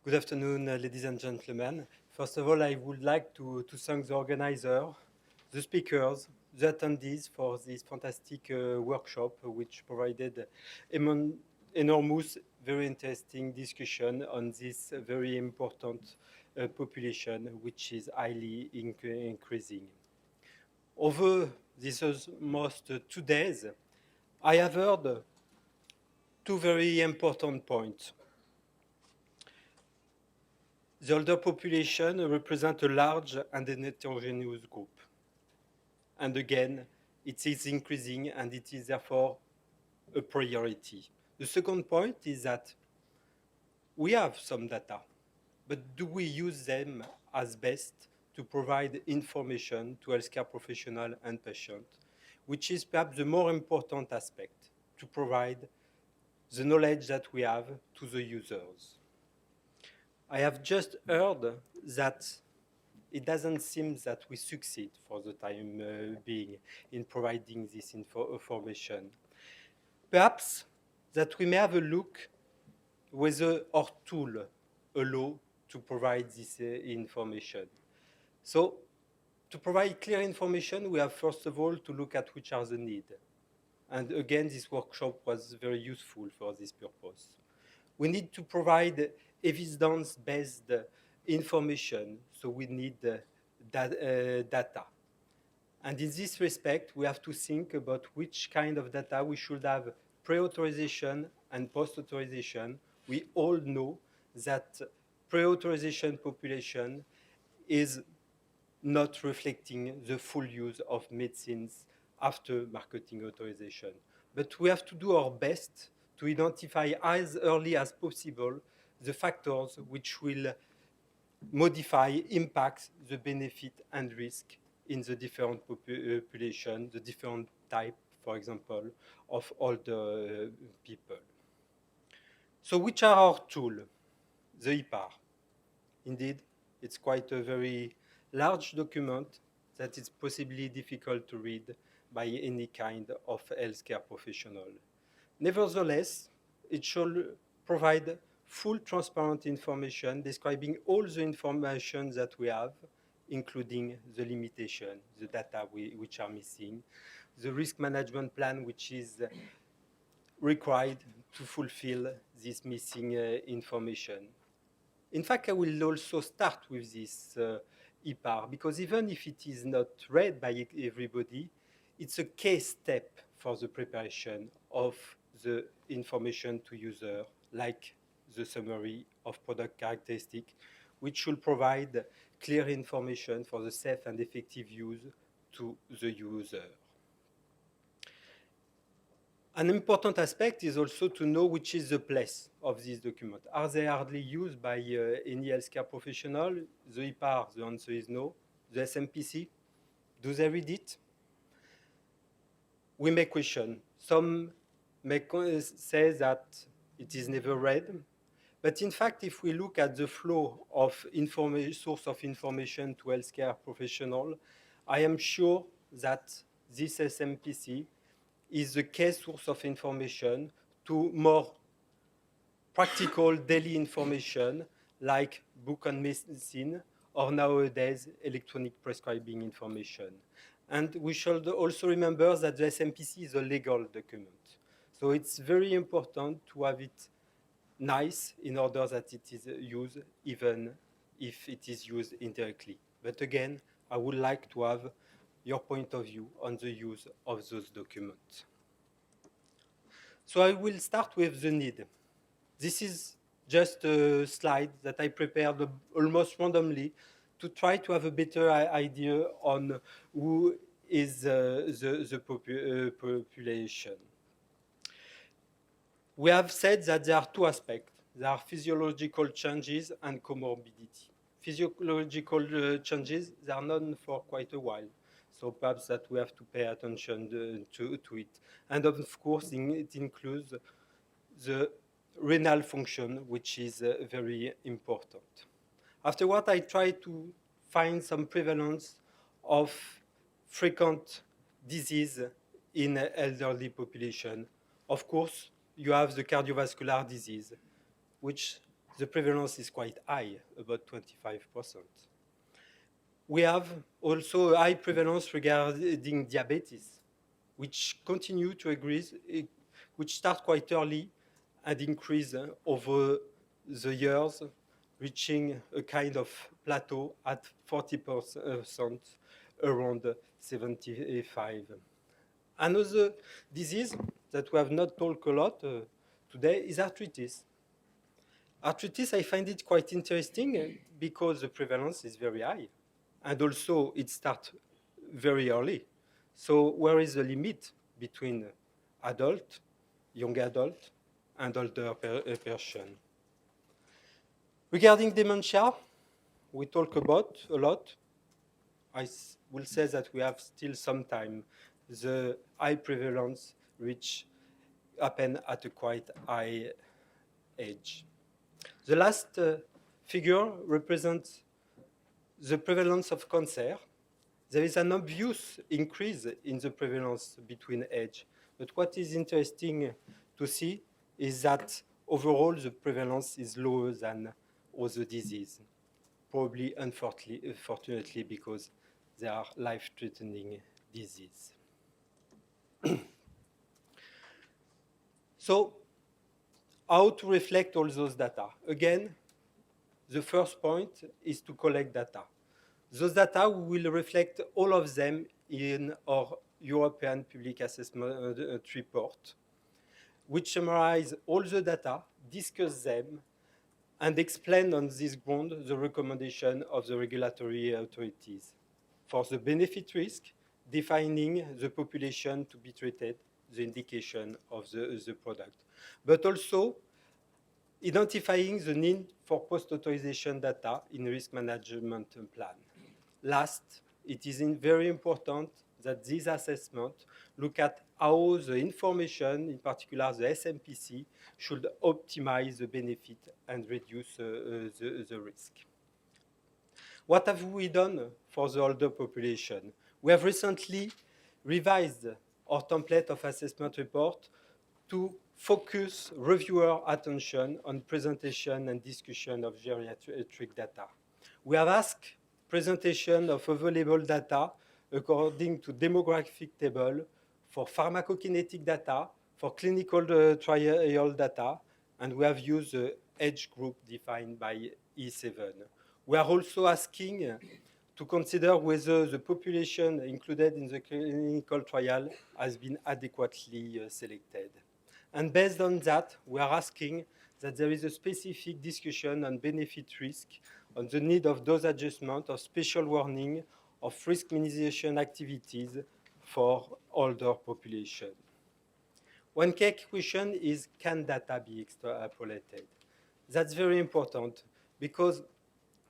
Good afternoon, ladies and gentlemen. First of all, I would like to thank the organizer, the speakers, the attendees for this fantastic workshop, which provided enormous, very interesting discussion on this very important population, which is highly increasing. Over these almost 2 days, I have heard two very important points. The older population represents a large and an heterogeneous group. And again, it is increasing and it is therefore a priority. The second point is that we have some data, but do we use them as best to provide information to healthcare professionals and patients, which is perhaps the more important aspect, to provide the knowledge that we have to the users. I have just heard that it doesn't seem that we succeed for the time being in providing this information. Perhaps that we may have a look whether our tool allow to provide this information. So to provide clear information, we have first of all to look at which are the needs. And again, this workshop was very useful for this purpose. We need to provide evidence-based information, so we need data. And in this respect, we have to think about which kind of data we should have pre-authorization and post-authorization. We all know that pre-authorization population is not reflecting the full use of medicines after marketing authorization. But we have to do our best to identify as early as possible the factors which will modify, impact the benefit and risk in the different population, the different type, for example, of older people. So which are our tools? The IPAR. Indeed, it's quite a very large document that is possibly difficult to read by any kind of healthcare professional. Nevertheless, it should provide full transparent information describing all the information that we have, including the limitation, the data which are missing, the risk management plan which is required to fulfill this missing information. In fact, I will also start with this IPAR, because even if it is not read by everybody, it's a case step for the preparation of the information to user, like the summary of product characteristic, which should provide clear information for the safe and effective use to the user. An important aspect is also to know which is the place of this document. Are they hardly used by any healthcare professional? The IPAR, the answer is no. The SMPC, do they read it? We may question. Some may say that it is never read. But in fact, if we look at the flow of source of information to healthcare professional, I am sure that this SMPC is the key source of information to more practical daily information like book on medicine or nowadays electronic prescribing information. And we should also remember that the SMPC is a legal document. So it's very important to have it nice in order that it is used even if it is used indirectly. But again, I would like to have your point of view on the use of those documents. So I will start with the need. This is just a slide that I prepared almost randomly to try to have a better idea on who is the population. We have said that there are two aspects. There are physiological changes and comorbidity. Physiological changes, they are known for quite a while. So perhaps that we have to pay attention to it. And of course, it includes the renal function, which is very important. Afterward, I try to find some prevalence of frequent disease in elderly population. Of course, you have the cardiovascular disease, which the prevalence is quite high, about 25%. We have also a high prevalence regarding diabetes, which continue to increase, which start quite early and increase over the years, reaching a kind of plateau at 40% around 75. Another disease that we have not talked a lot today is arthritis. Arthritis, I find it quite interesting because the prevalence is very high, and also it starts very early. So where is the limit between adult, young adult, and older person? Regarding dementia, we talk about a lot. I will say that we have still some time. The high prevalence which happen at a quite high age. The last figure represents the prevalence of cancer. There is an obvious increase in the prevalence between age. But what is interesting to see is that overall the prevalence is lower than other diseases, probably unfortunately because they are life-threatening disease. So how to reflect all those data? Again, the first point is to collect data. Those data, we will reflect all of them in our European Public Assessment report, which summarize all the data, discuss them, and explain on this ground the recommendation of the regulatory authorities. For the benefit risk, defining the population to be treated, the indication of the product, but also identifying the need for post-authorization data in risk management plan. Last, it is very important that this assessment look at how the information, in particular the SMPC, should optimize the benefit and reduce the risk. What have we done for the older population? We have recently revised our template of assessment report to focus reviewer attention on presentation and discussion of geriatric data. We have asked presentation of available data according to demographic table for pharmacokinetic data, for clinical trial data, and we have used the age group defined by E7. We are also asking to consider whether the population included in the clinical trial has been adequately selected. And based on that, we are asking that there is a specific discussion on benefit risk, on the need of dose adjustment, of special warning, of risk minimization activities for older population. One key question is, can data be extrapolated? That's very important because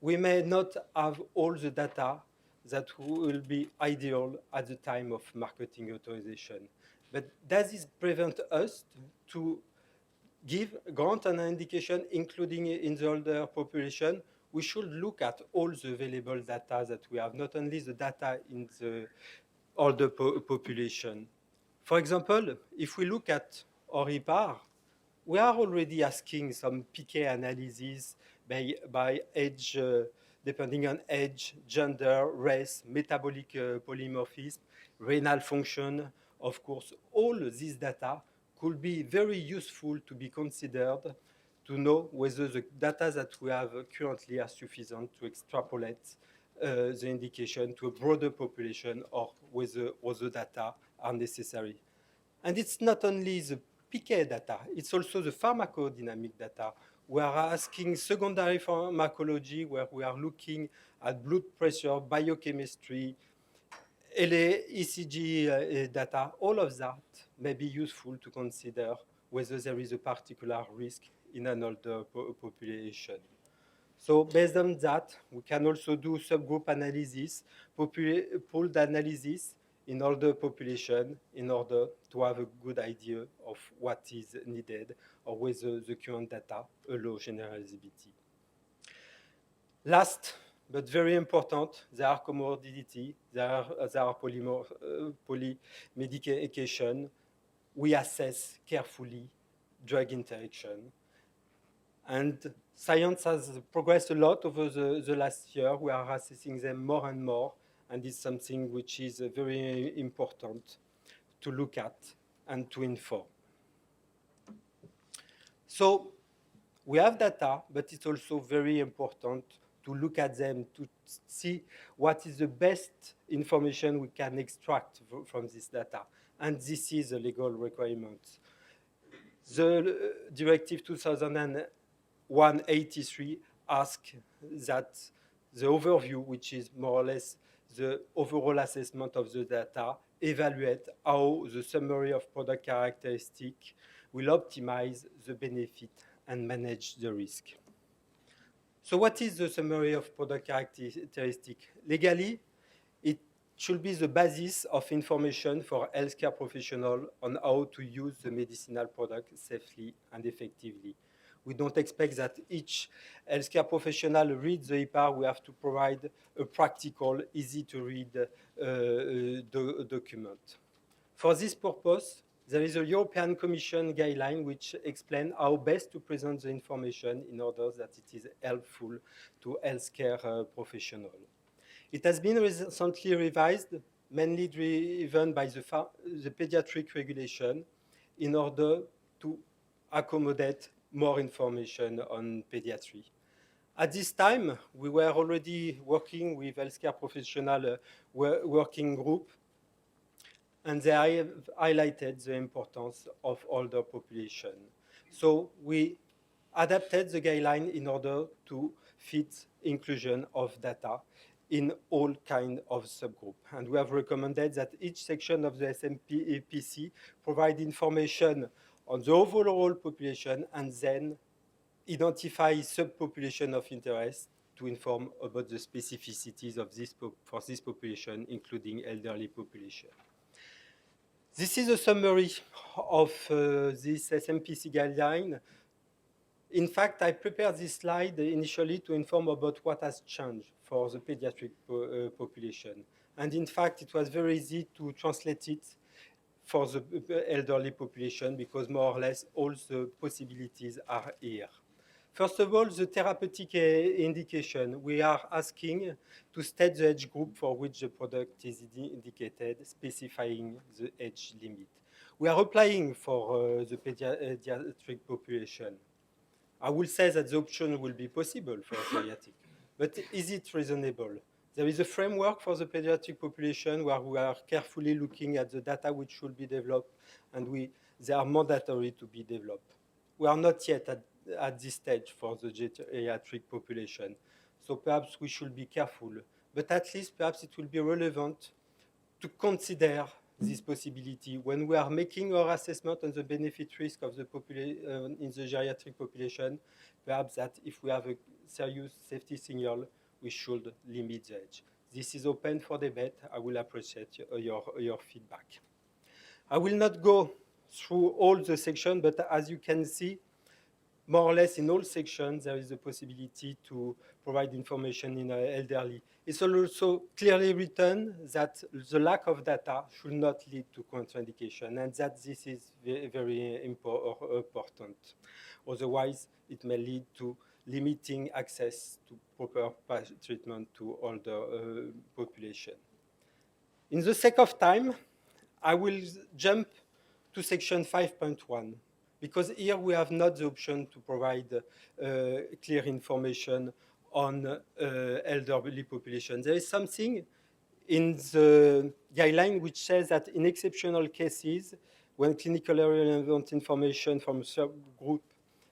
we may not have all the data that will be ideal at the time of marketing authorization. But does this prevent us to grant an indication, including in the older population? We should look at all the available data that we have, not only the data in the older population. For example, if we look at ORIPAR, we are already asking some PK analysis by age, depending on age, gender, race, metabolic polymorphism, renal function. Of course, all these data could be very useful to be considered to know whether the data that we have currently are sufficient to extrapolate the indication to a broader population or whether other data are necessary. And it's not only the PK data, it's also the pharmacodynamic data. We are asking secondary pharmacology, where we are looking at blood pressure, biochemistry, LA, ECG data. All of that may be useful to consider whether there is a particular risk in an older population. So based on that, we can also do subgroup analysis, pooled analysis in older population in order to have a good idea of what is needed or whether the current data allow generalizability. Last, but very important, there are comorbidity, there are polymedication. We assess carefully drug interaction. And science has progressed a lot over the last year. We are assessing them more and more, and it's something which is very important to look at and to inform. So we have data, but it's also very important to look at them, to see what is the best information we can extract from this data. And this is a legal requirement. The Directive 2001/83 asks that the overview, which is more or less the overall assessment of the data, evaluate how the summary of product characteristic will optimize the benefit and manage the risk. So what is the summary of product characteristic? Legally, it should be the basis of information for healthcare professionals on how to use the medicinal product safely and effectively. We don't expect that each healthcare professional reads the EPAR. We have to provide a practical, easy-to-read document. For this purpose, there is a European Commission guideline which explains how best to present the information in order that it is helpful to healthcare professionals. It has been recently revised, mainly driven by the pediatric regulation, in order to accommodate more information on pediatry. At this time, we were already working with healthcare professional working group, and they have highlighted the importance of older population. So we adapted the guideline in order to fit inclusion of data in all kinds of subgroups. And we have recommended that each section of the SMPC provide information on the overall population and then identify subpopulation of interest to inform about the specificities of for this population, including elderly population. This is a summary of this SMPC guideline. In fact, I prepared this slide initially to inform about what has changed for the pediatric population. And in fact, it was very easy to translate it for the elderly population because more or less all the possibilities are here. First of all, the therapeutic indication. We are asking to state the age group for which the product is indicated, specifying the age limit. We are applying for the pediatric population. I will say that the option will be possible for geriatric, but is it reasonable? There is a framework for the pediatric population where we are carefully looking at the data which should be developed, and they are mandatory to be developed. We are not yet at this stage for the geriatric population, so perhaps we should be careful, but at least perhaps it will be relevant to consider this possibility when we are making our assessment on the benefit risk of the in the geriatric population. Perhaps that if we have a serious safety signal, we should limit the age. This is open for debate. I will appreciate your feedback. I will not go through all the sections, but as you can see, more or less in all sections, there is a possibility to provide information in elderly. It's also clearly written that the lack of data should not lead to contraindication, and that this is very important. Otherwise, it may lead to limiting access to proper treatment to older population. In the sake of time, I will jump to section 5.1. Because here we have not the option to provide clear information on elderly population. There is something in the guideline which says that in exceptional cases, when clinically relevant information from a subgroup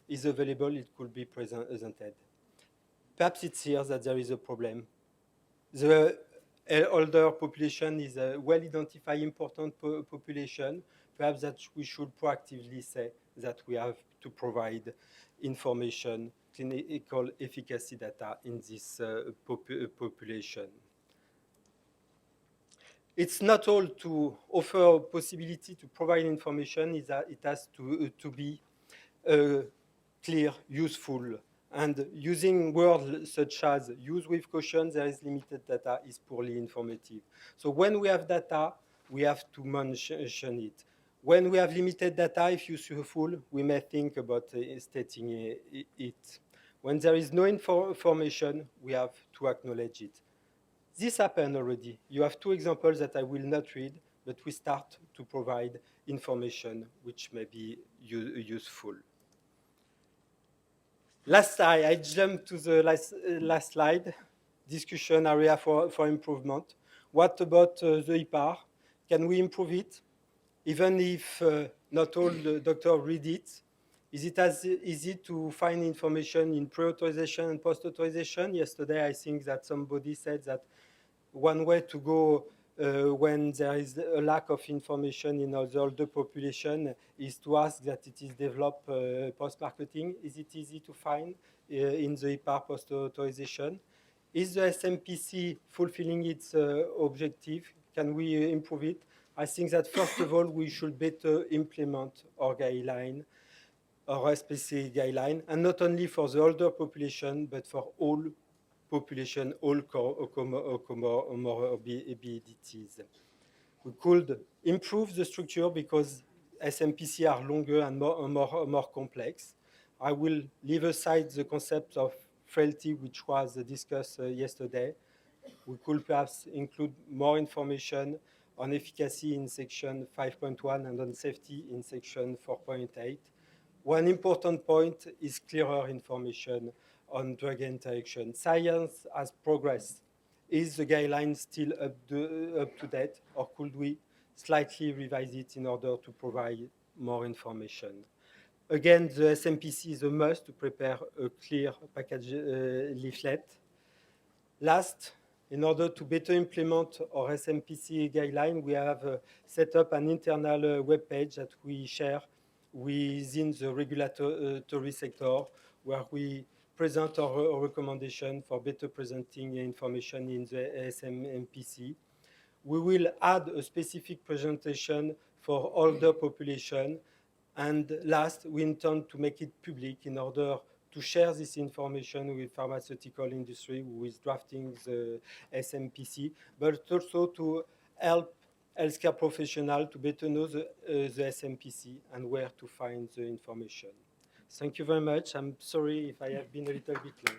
is available, it could be presented. Perhaps it's here that there is a problem. The older population is a well-identified important population. Perhaps that we should proactively say that we have to provide information, clinical efficacy data in this population. It's not all to offer a possibility to provide information, it has to be clear, useful, and using words such as use with caution, there is limited data, is poorly informative. So when we have data, we have to mention it. When we have limited data, if useful, we may think about stating it. When there is no information, we have to acknowledge it. This happened already. You have two examples that I will not read, but we start to provide information which may be useful. Last slide, I jump to the last slide, discussion area for improvement. What about the IPAR? Can we improve it? Even if not all the doctors read it, is it as easy to find information in pre-authorization and post-authorization? Yesterday, I think that somebody said that one way to go when there is a lack of information in the older population is to ask that it is developed post-marketing. Is it easy to find in the IPAR post-authorization? Is the SMPC fulfilling its objective? Can we improve it? I think that first of all, we should better implement our guideline, our SPC guideline, and not only for the older population, but for all population, all comorbidities. We could improve the structure because SMPC are longer and more complex. I will leave aside the concept of frailty, which was discussed yesterday. We could perhaps include more information on efficacy in section 5.1 and on safety in section 4.8. One important point is clearer information on drug interaction. Science has progressed. Is the guideline still up to date, or could we slightly revise it in order to provide more information? Again, the SMPC is a must to prepare a clear package leaflet. Last, in order to better implement our SMPC guideline, we have set up an internal web page that we share within the regulatory sector, where we present our recommendation for better presenting information in the SMPC. We will add a specific presentation for older population. And last, we intend to make it public in order to share this information with pharmaceutical industry who is drafting the SMPC, but also to help healthcare professionals to better know the SMPC and where to find the information. Thank you very much. I'm sorry if I have been a little bit long.